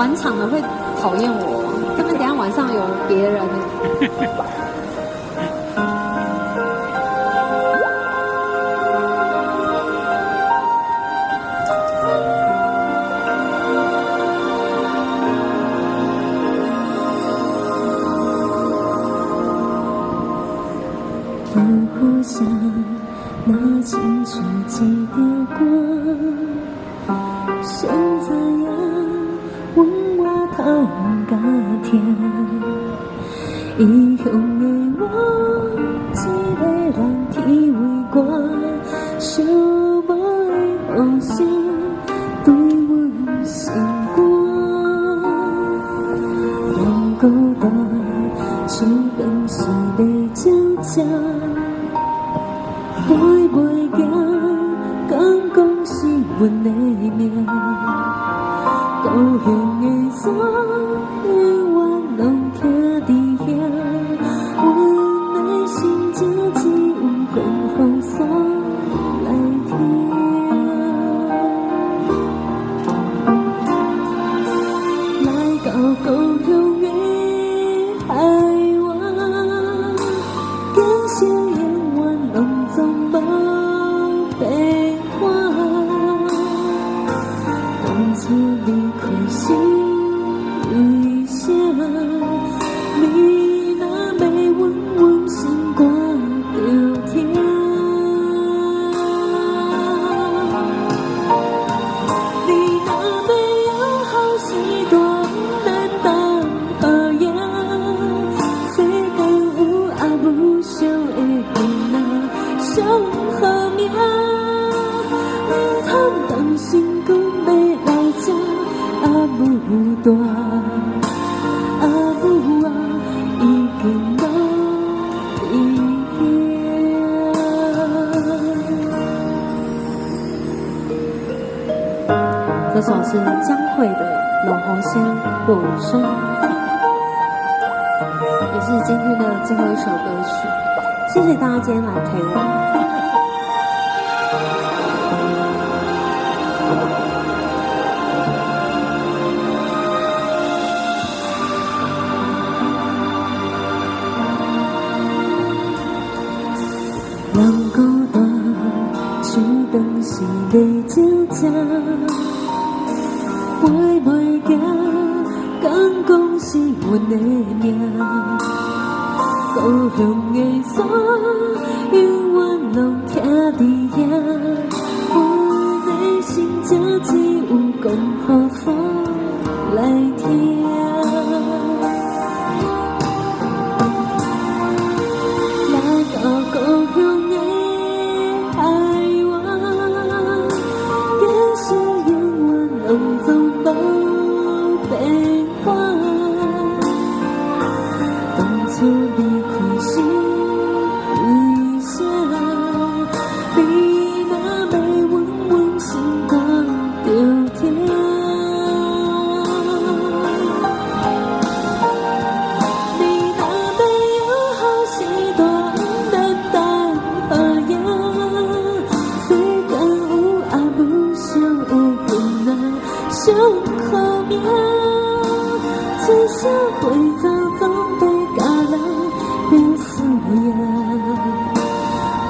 晚场的会讨厌我，这边等一下晚上有别人。灯火下，那清澈几条光，现在呀，阮我头家听，异乡的我，一个人体为歌，寂寞的雨声对阮心肝，人孤单，手灯是要照照。飞袂行，敢讲是阮的命。故乡的山，永远拢徛伫遐。阮的心情只有讲雨伞来听。来到故乡的海湾，惊醒永远拢总无变化。当初离开是为啥？你若要阮，阮心肝着疼。你若要有好时段，难当好影。世间有阿母惜的囡仔，上好命。不通当心肝要来吃阿母大，阿母啊，已经老伫遐。这首是江蕙的《老红仙落雨声》，也是今天的最后一首歌曲。谢谢大家今天来陪我。人孤单，手灯是要照照。飞袂行，敢讲是阮的命。故乡的山，永远拢徛伫遐。阮的心情只有讲雨伞来听。来到故乡的海湾，惊醒永远拢总无变化。当初离开是为啥？你若要阮，阮心肝着疼。你若要有好时段，难当好影。世间有阿母惜的囡仔，上好命。出社会早总要甲人拼死命，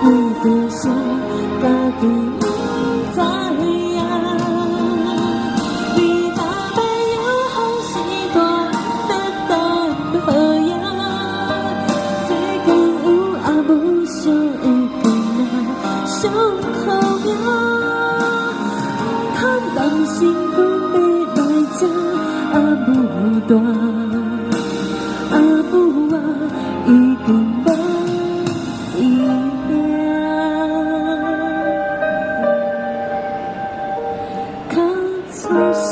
为着啥家己不知影？你若要有好时段，难当好影。世间有阿母惜的囡仔，上好命。通当心肝要来吃阿母大，阿母啊，已经无伊遐。靠出声，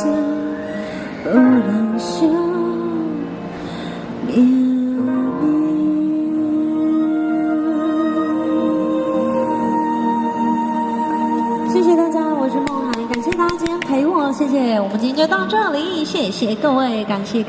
无人惜命。谢谢大家，我是梦涵，感谢大家今天陪我，谢谢，我们今天就到这里，谢谢各位，感谢。